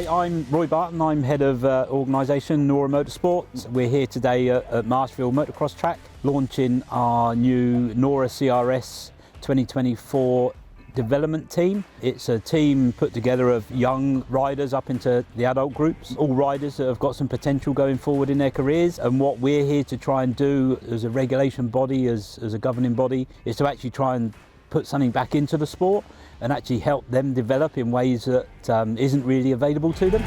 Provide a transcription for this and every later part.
Hi, I'm Roy Barton. I'm head of organisation Nora Motorsports. We're here today at Marshfield Motocross Track, launching our new Nora CRS 2024 development team. It's a team put together of young riders up into the adult groups, all riders that have got some potential going forward in their careers. And what we're here to try and do as a regulation body, as a governing body, is to actually try and put something back into the sport and actually help them develop in ways that isn't really available to them.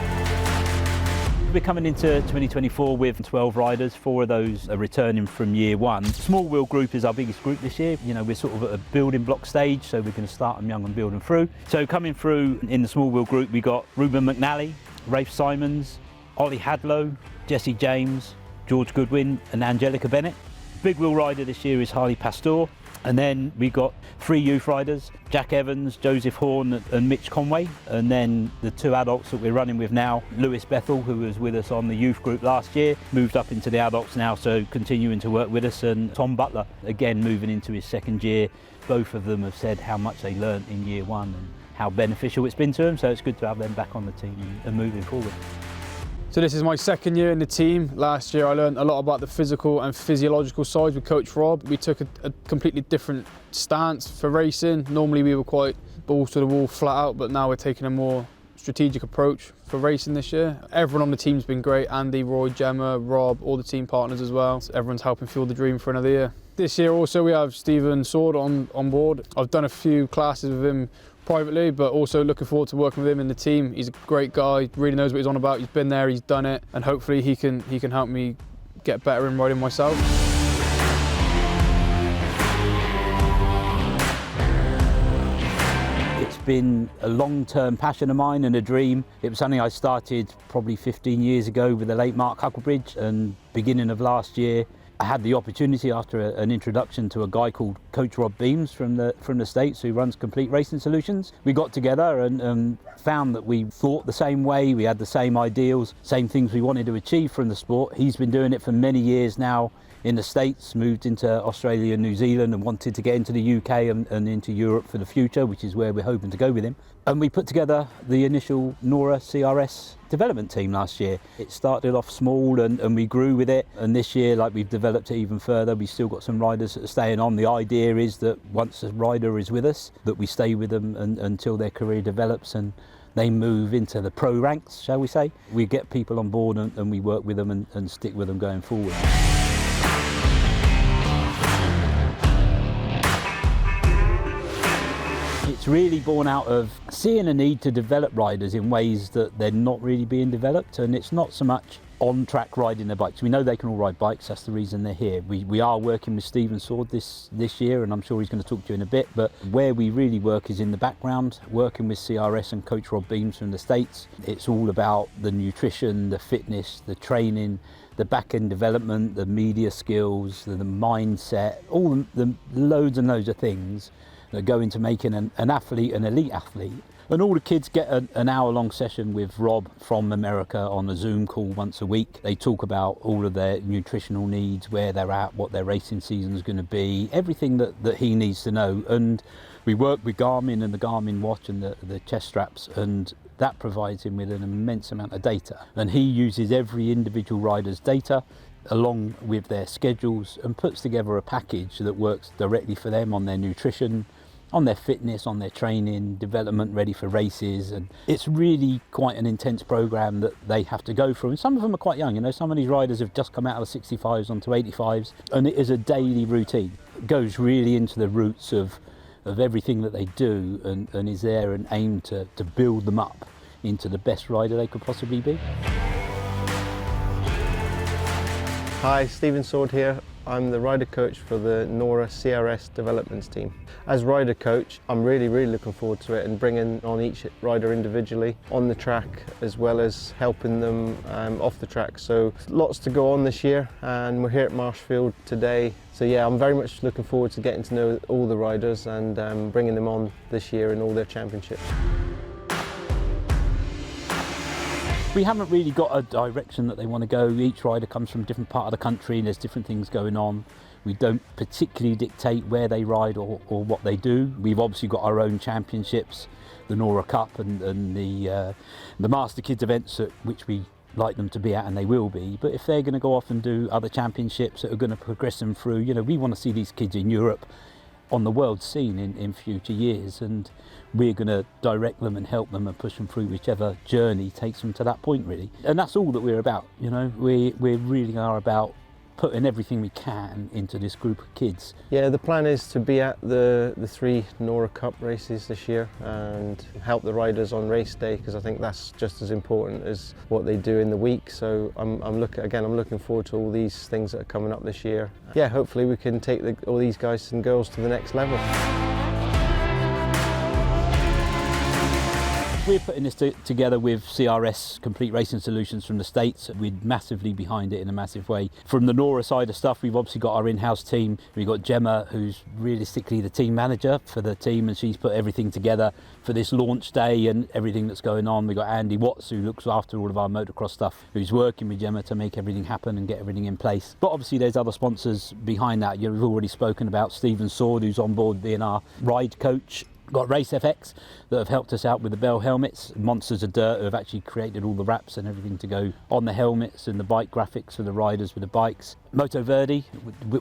We're coming into 2024 with 12 riders. 4 of those are returning from year one. Small wheel group is our biggest group this year. You know, we're sort of at a building block stage, so we're going to start them young and build them through. So coming through in the small wheel group, we got Ruben McNally, Rafe Simons, Ollie Hadlow, Jesse James, George Goodwin and Angelica Bennett. Big wheel rider this year is Harley Pastor. And then we got 3 youth riders, Jack Evans, Joseph Horn and Mitch Conway. And then the 2 adults that we're running with now, Lewis Bethel, who was with us on the youth group last year, moved up into the adults now, so continuing to work with us. And Tom Butler, again, moving into his 2nd year. Both of them have said how much they learnt in year one and how beneficial it's been to them. So it's good to have them back on the team and moving forward. So this is my 2nd year in the team. Last year I learned a lot about the physical and physiological side with Coach Rob. We took a completely different stance for racing. Normally we were quite balls to the wall, flat out, but now we're taking a more strategic approach for racing this year. Everyone on the team's been great. Andy, Roy, Gemma, Rob, all the team partners as well. So everyone's helping fuel the dream for another year. This year also we have Stephen Sword on board. I've done a few classes with him privately, but also looking forward to working with him in the team. He's a great guy, really knows what he's on about. He's been there, he's done it, and hopefully he can help me get better in riding myself. It's been a long-term passion of mine and a dream. It was something I started probably 15 years ago with the late Mark Hucklebridge, and beginning of last year I had the opportunity, after an introduction to a guy called Coach Rob Beams from the States, who runs Complete Racing Solutions. We got together and found that we thought the same way, we had the same ideals, same things we wanted to achieve from the sport. He's been doing it for many years now in the States, moved into Australia and New Zealand and wanted to get into the UK and into Europe for the future, which is where we're hoping to go with him. And we put together the initial Nora CRS development team last year. It started off small and we grew with it, and this year, like, we've developed it even further. We've still got some riders that are staying on. The idea is that once a rider is with us, that we stay with them until their career develops and they move into the pro ranks, shall we say. We get people on board and we work with them and stick with them going forward. It's really born out of seeing a need to develop riders in ways that they're not really being developed, and it's not so much on-track riding their bikes. We know they can all ride bikes, that's the reason they're here. We are working with Stephen Sword this year, and I'm sure he's going to talk to you in a bit, but where we really work is in the background, working with CRS and Coach Rob Beams from the States. It's all about the nutrition, the fitness, the training, the back-end development, the media skills, the mindset, all the loads and loads of things that go into making an athlete an elite athlete. And all the kids get an hour-long session with Rob from America on a Zoom call once a week. They talk about all of their nutritional needs, where they're at, what their racing season is going to be, everything that he needs to know. And we work with Garmin and the Garmin watch and the chest straps, and that provides him with an immense amount of data. And he uses every individual rider's data along with their schedules and puts together a package that works directly for them on their nutrition, on their fitness, on their training, development ready for races. And it's really quite an intense program that they have to go through. And some of them are quite young, you know, some of these riders have just come out of 65s onto 85s, and it is a daily routine. It goes really into the roots of everything that they do, and is there and aimed to build them up into the best rider they could possibly be. Hi, Stephen Sword here. I'm the rider coach for the Nora CRS developments team. As rider coach, I'm really looking forward to it and bringing on each rider individually on the track, as well as helping them off the track. So lots to go on this year, and we're here at Marshfield today. So yeah, I'm very much looking forward to getting to know all the riders and bringing them on this year in all their championships. We haven't really got a direction that they want to go. Each rider comes from a different part of the country and there's different things going on. We don't particularly dictate where they ride or what they do. We've obviously got our own championships, the Nora Cup and the Master Kids events at which we like them to be at, and they will be. But if they're going to go off and do other championships that are going to progress them through, you know, we want to see these kids in Europe on the world scene in future years, and we're going to direct them and help them and push them through whichever journey takes them to that point, really. And that's all that we're about, you know. We really are about putting everything we can into this group of kids. Yeah, the plan is to be at the 3 Nora Cup races this year and help the riders on race day, because I think that's just as important as what they do in the week. So I'm looking forward to all these things that are coming up this year. Yeah, hopefully we can take all these guys and girls to the next level. We're putting this together with CRS, Complete Racing Solutions from the States. We're massively behind it in a massive way. From the Nora side of stuff, we've obviously got our in-house team. We've got Gemma, who's realistically the team manager for the team, and she's put everything together for this launch day and everything that's going on. We've got Andy Watts, who looks after all of our motocross stuff, who's working with Gemma to make everything happen and get everything in place. But obviously there's other sponsors behind that. We've already spoken about Stephen Sword, who's on board being our ride coach. Got Race FX that have helped us out with the Bell helmets, Monsters of Dirt who have actually created all the wraps and everything to go on the helmets, and the bike graphics for the riders with the bikes. Moto Verde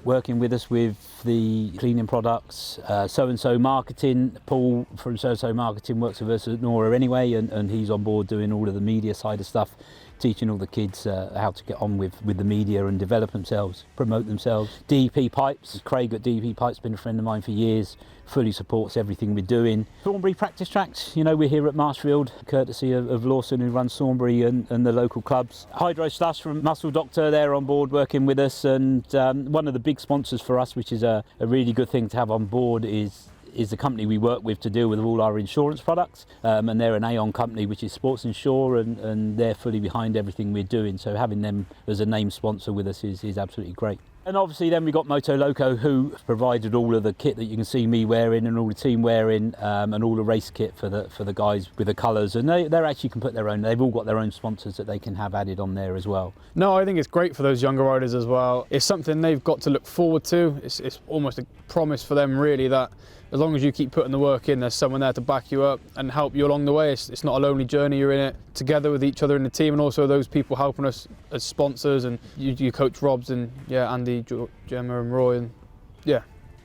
working with us with the cleaning products. So-and-so Marketing, Paul from So-and-so Marketing works with us at Nora anyway, and he's on board doing all of the media side of stuff, teaching all the kids how to get on with the media and develop themselves, promote themselves. DEP Pipes, Craig at DEP Pipes, been a friend of mine for years, fully supports everything we're doing. Thornbury practice tracks, you know, we're here at Marshfield, courtesy of Lawson, who runs Thornbury and the local clubs. Hydro Slush from Muscle Doctor, they're on board working with us, and one of the big sponsors for us, which is a really good thing to have on board, is the company we work with to deal with all our insurance products, and they're an Aon company, which is Sports Insure, and they're fully behind everything we're doing, so having them as a name sponsor with us is absolutely great. And obviously then we got Moto Loco, who provided all of the kit that you can see me wearing and all the team wearing, and all the race kit for the guys with the colours, and they actually can put their own, they've all got their own sponsors that they can have added on there as well. No, I think it's great for those younger riders as well. It's something they've got to look forward to. It's almost a promise for them, really, that as long as you keep putting the work in, there's someone there to back you up and help you along the way. It's not a lonely journey, you're in it together with each other in the team, and also those people helping us as sponsors, and you coach Robs and Andy, Gemma and Roy, and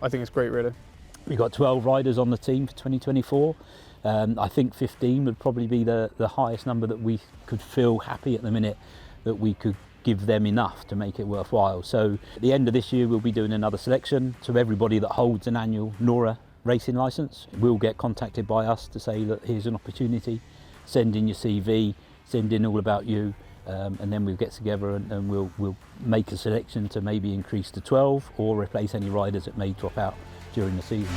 I think it's great, really. We've got 12 riders on the team for 2024. I think 15 would probably be the highest number that we could feel happy at the minute that we could give them enough to make it worthwhile. So at the end of this year we'll be doing another selection, so everybody that holds an annual Nora racing licence will get contacted by us to say that here's an opportunity, send in your CV, send in all about you, and then we'll get together and we'll make a selection to maybe increase to 12 or replace any riders that may drop out during the season.